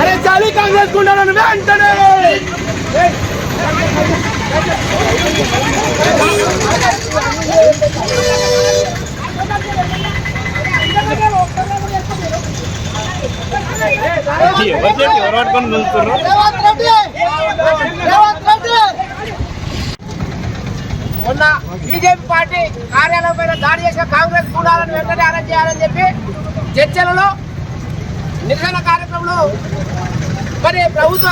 अरे चाली कांग्रेस गुंडाలను వెంటనే మొన్న బీజేపీ పార్టీ కార్యాలయం పైన దాడి చేసిన కాంగ్రెస్ గుండాలను వెంటనే అరెస్ట్ చేయాలని చెప్పి చర్చలలో నిరసన కార్యక్రమంలో మరి ప్రభుత్వ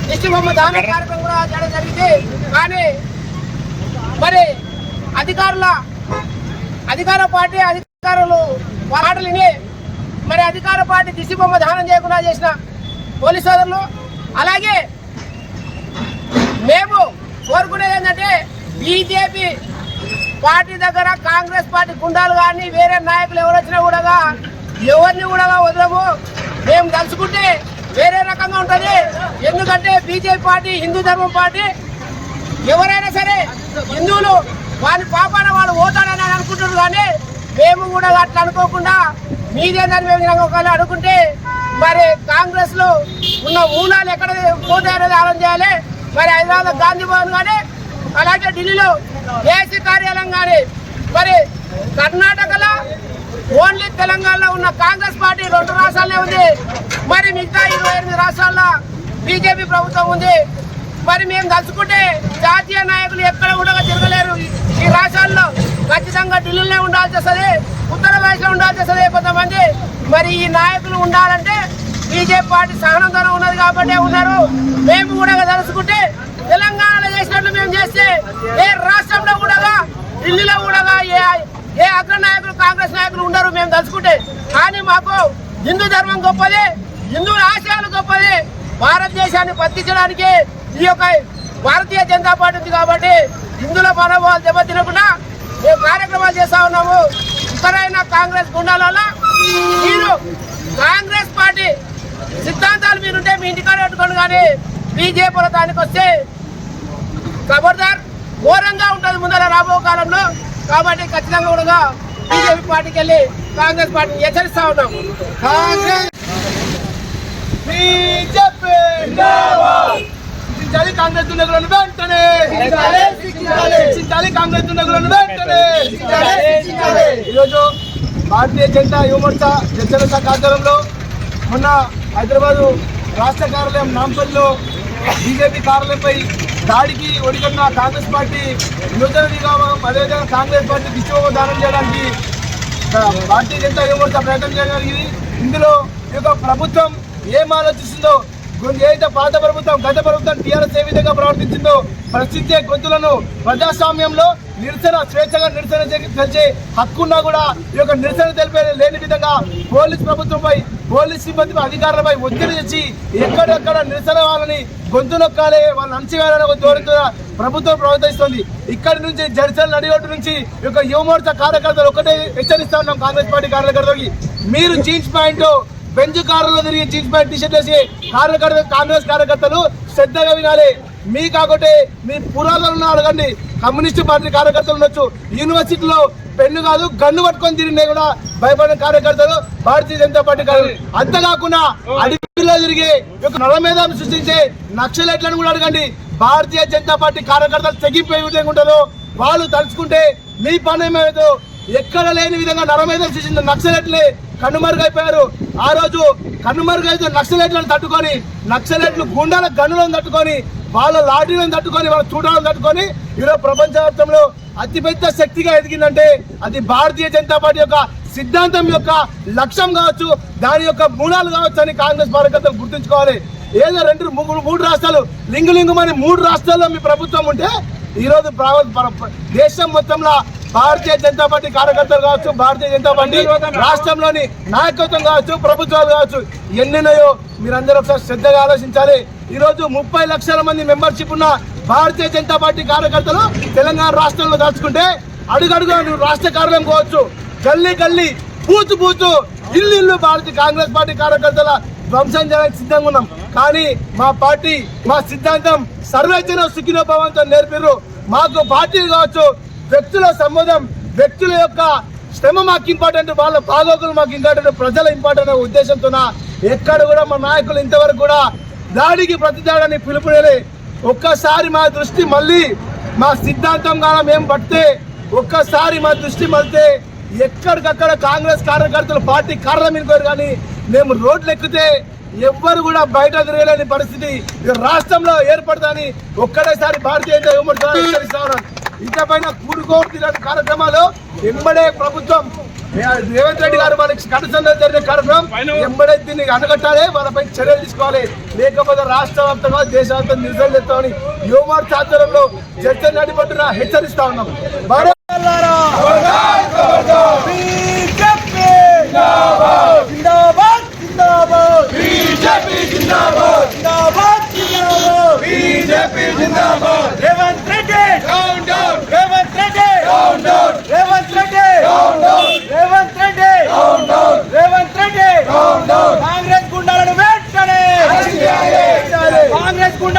దిష్టిబొమ్మ దాన కార్యక్రమం కూడా చేయడం జరిగింది. కానీ మరి అధికార పార్టీ అధికారులు మాటలని మరి అధికార పార్టీ దిష్టిబొమ్మ దానం చేయకుండా చేసిన పోలీసు సోదరులు, అలాగే మేము కోరుకునేది ఏంటంటే బీజేపీ పార్టీ దగ్గర కాంగ్రెస్ పార్టీ గుండాలు కానీ వేరే నాయకులు ఎవరు వచ్చినా కూడా ఎవరిని కూడా వదలము. మేము తలుచుకుంటే వేరే రకంగా ఉంటుంది. ఎందుకంటే బీజేపీ పార్టీ హిందూ ధర్మం పార్టీ. ఎవరైనా సరే హిందువులు వారి పాపాన వాళ్ళు ఓతాడని అనుకుంటున్నారు. కానీ మేము కూడా అట్లా అనుకోకుండా మీదేదని మేము ఒకవేళ అనుకుంటే మరి కాంగ్రెస్ లో ఉన్న మూలాలు ఎక్కడ పోతాయనేది ఆలోచన చేయాలి. మరి హైదరాబాద్ గాంధీ భవన్ కానీ అలాగే ఢిల్లీలో ఏసీ కార్యాలయం కానీ మరి కర్ణాటకలో ఓన్లీ తెలంగాణలో ఉన్న కాంగ్రెస్ పార్టీ 2 రాష్ట్రాలనే ఉంది. మరి మిగతా 28 రాష్ట్రాల్లో బీజేపీ ప్రభుత్వం ఉంది. మరి మేము తలుచుకుంటే జాతీయ నాయకులు ఎక్కడ కూడా తిరగలేరు. ఈ రాష్ట్రాల్లో ఖచ్చితంగా ఢిల్లీలో ఉండాల్సి వస్తుంది, ఉత్తరప్రదేశ్లో ఉండాల్సి వస్తుంది కొంతమంది. మరి ఈ నాయకులు ఉండాలంటే బీజేపీ పార్టీ సహనంతో ఉన్నది కాబట్టి ఉన్నారు. మేము కూడా తలుచుకుంటే తెలంగాణలో చేసినట్లు మేము చేస్తే ఏ రాష్ట్రంలో కూడా ఢిల్లీలో కూడా ఏ అగ్ర నాయకులు కాంగ్రెస్ నాయకులు ఉండరు మేము తలుచుకుంటే. కానీ మాకు హిందూ ధర్మం గొప్పది, హిందువుల ఆశయాలు గొప్పది. భారతదేశాన్ని బతికించడానికి ఈ యొక్క భారతీయ జనతా పార్టీ ఉంది కాబట్టి హిందువుల మనోభావాలు దెబ్బతినకుండా మేము కార్యక్రమాలు చేస్తా ఉన్నాము. ఇక్కడైనా కాంగ్రెస్ గుండాల మీరు కాంగ్రెస్ పార్టీ సిద్ధాంతాలు మీరుంటే మీ ఇంటికాడ పెట్టుకోండి. కానీ బీజేపీలో దానికి వస్తే ఖబర్దార్ ఘోరంగా ఉంటుంది ముందర రాబో కాలంలో. కాబట్టి ఖచ్చితంగా కూడా బీజేపీ పార్టీకి వెళ్ళి కాంగ్రెస్ పార్టీని హెచ్చరిస్తా ఉన్నాం. కాంగ్రెస్ కాంగ్రెస్ దుండగులను వెంటనే కాంగ్రెస్ దుండగులను వెంటనే. ఈరోజు భారతీయ జనతా యువమోర్చా జనసేన ఆధ్వర్యంలో మొన్న హైదరాబాద్ రాష్ట్ర కార్యాలయం నాంపల్లిలో బీజేపీ కార్యాలయంపై దాడికి ఒడిగట్టిన కాంగ్రెస్ పార్టీ నూతన విభాగం అదేవిధంగా కాంగ్రెస్ పార్టీ దిశోదానం చేయడానికి భారతీయ జనతా యువమోర్చా ప్రయత్నం చేయడం జరిగింది. ఇందులో ఈ యొక్క ప్రభుత్వం ఏం ఆలోచిస్తుందో, ఏదైతే పాత ప్రభుత్వం గత ప్రభుత్వం టీఆర్ఎస్ ఏ విధంగా ప్రవర్తించిందో ప్రశ్నించే గొంతులను ప్రజాస్వామ్యంలో నిరసన స్వేచ్ఛగా నిరసన తెలిసే హక్కున్నా కూడా ఈ యొక్క నిరసన తెలిపే లేని విధంగా పోలీస్ ప్రభుత్వంపై పోలీస్ సిబ్బంది అధికారులపై ఒత్తిడి తెచ్చి ఎక్కడెక్కడ నిరసన వాళ్ళని గొంతు నొక్కాలి వాళ్ళని అంచివేయాలని ఒక ధోరణితో ప్రభుత్వం ప్రవర్తిస్తుంది. ఇక్కడి నుంచి జడ్చల్ నడిగొట్టు నుంచి ఈ యొక్క యువమోర్చా కార్యకర్తలు ఒకటే హెచ్చరిస్తా ఉన్నాం కాంగ్రెస్ పార్టీ కార్యకర్తలకి, మీరు జీన్స్ ప్యాంట్ బెంచ్ కారులో తిరిగి జీన్స్ ప్యాంట్ టీషర్ట్ వేసి కాంగ్రెస్ కార్యకర్తలు శ్రద్ధగా వినాలి. మీ కాకపోతే మీ పురాణాలను అడగండి. కమ్యూనిస్టు పార్టీ కార్యకర్తలు ఉండొచ్చు, యూనివర్సిటీలో పెన్ను కాదు గన్ను పట్టుకొని తిరిగినా కూడా భయపడిన కార్యకర్తలు భారతీయ జనతా పార్టీ కార్యకర్తలు. అంతేకాకుండా అడవిలో తిరిగి నరమేధం సృష్టించే నక్సలైట్లను కూడా అడగండి. భారతీయ జనతా పార్టీ కార్యకర్తలు తెగిపోయి ఉంటుందో వాళ్ళు తలుచుకుంటే మీ పని ఏమవుతుందో ఎక్కడ లేని విధంగా నరమేధం సృష్టించిన నక్సలైట్లే కన్నుమరుగైపోయారు. ఆ రోజు కన్నుమరుగైతే నక్సలైట్లను తట్టుకొని నక్సలైట్లు గుండాల గన్నులను తట్టుకొని వాళ్ళ లాఠీలను తట్టుకొని వాళ్ళ చూడాలను తట్టుకొని ఈరోజు ప్రపంచవ్యాప్తంలో అతిపెద్ద శక్తిగా ఎదిగిందంటే అది భారతీయ జనతా పార్టీ యొక్క సిద్ధాంతం యొక్క లక్ష్యం కావచ్చు, దాని యొక్క మూలాలు కావచ్చు అని కాంగ్రెస్ కార్యకర్తలు గుర్తుంచుకోవాలి. ఏదో మూడు రాష్ట్రాలు లింగులింగుమని 3 రాష్ట్రాల్లో మీ ప్రభుత్వం ఉంటే ఈరోజు దేశం మొత్తంలో భారతీయ జనతా పార్టీ కార్యకర్తలు కావచ్చు, భారతీయ జనతా పార్టీ రాష్ట్రంలోని నాయకత్వం కావచ్చు, ప్రభుత్వాలు కావచ్చు, ఎన్నున్నాయో మీరందరూ ఒకసారి శ్రద్ధగా ఆలోచించాలి. ఈరోజు 30 లక్షల మంది మెంబర్షిప్ ఉన్న భారతీయ జనతా పార్టీ కార్యకర్తలు తెలంగాణ రాష్ట్రంలో దాచుకుంటే అడుగడుగు రాష్ట్ర కార్యాలయం కావచ్చు, గల్లీ గల్లీ బూతు బూతు ఇల్లు భారతీయ కాంగ్రెస్ పార్టీ కార్యకర్తల ధ్వంసం చేయడానికి సిద్ధంగా ఉన్నాం. కానీ మా పార్టీ మా సిద్ధాంతం సర్వేజన సుఖినో భవంతో నేర్పిర్రు. మాకు పార్టీలు కావచ్చు, వ్యక్తుల సంబంధం, వ్యక్తుల యొక్క శ్రమ మాకు ఇంపార్టెంట్, వాళ్ళ బాగోగులు మాకు ఇంపార్టెంట్, ప్రజల ఇంపార్టెంట్ అనే ఉద్దేశంతో ఎక్కడ కూడా మా నాయకులు ఇంతవరకు కూడా దాడికి ప్రతిదాడిని పిలుపునేలే. ఒక్కసారి మా దృష్టి మళ్ళీ మా సిద్ధాంతం కానీ మేము పడితే ఒక్కసారి మా దృష్టి మళ్తే ఎక్కడికక్కడ కాంగ్రెస్ కార్యకర్తలు పార్టీ కార్యాలయం మీదకోరు కానీ మేము రోడ్లు ఎక్కితే ఎవ్వరు కూడా బయట తిరగలేని పరిస్థితి రాష్ట్రంలో ఏర్పడతాని ఒక్కడేసారి భారతీయ జనతా యువమోర్చా హెచ్చరిస్తా ఉన్నాను. ఇంతపైన కూడుకోటి కార్యక్రమాలు ఎంబడే ప్రభుత్వం రేవంత్ రెడ్డి గారు వాళ్ళకి కనసంలో జరిగే కార్యక్రమం ఎంబడే దీన్ని అణగట్టాలి, వాళ్ళపై చర్యలు తీసుకోవాలి. లేకపోతే రాష్ట్ర వ్యాప్తంగా దేశవ్యాప్తంగా నిరసన చేస్తామని యువమోర్చా ఆధ్వర్యంలో చర్చలు నడిపట్టున హెచ్చరిస్తా ఉన్నాం. రేవంత్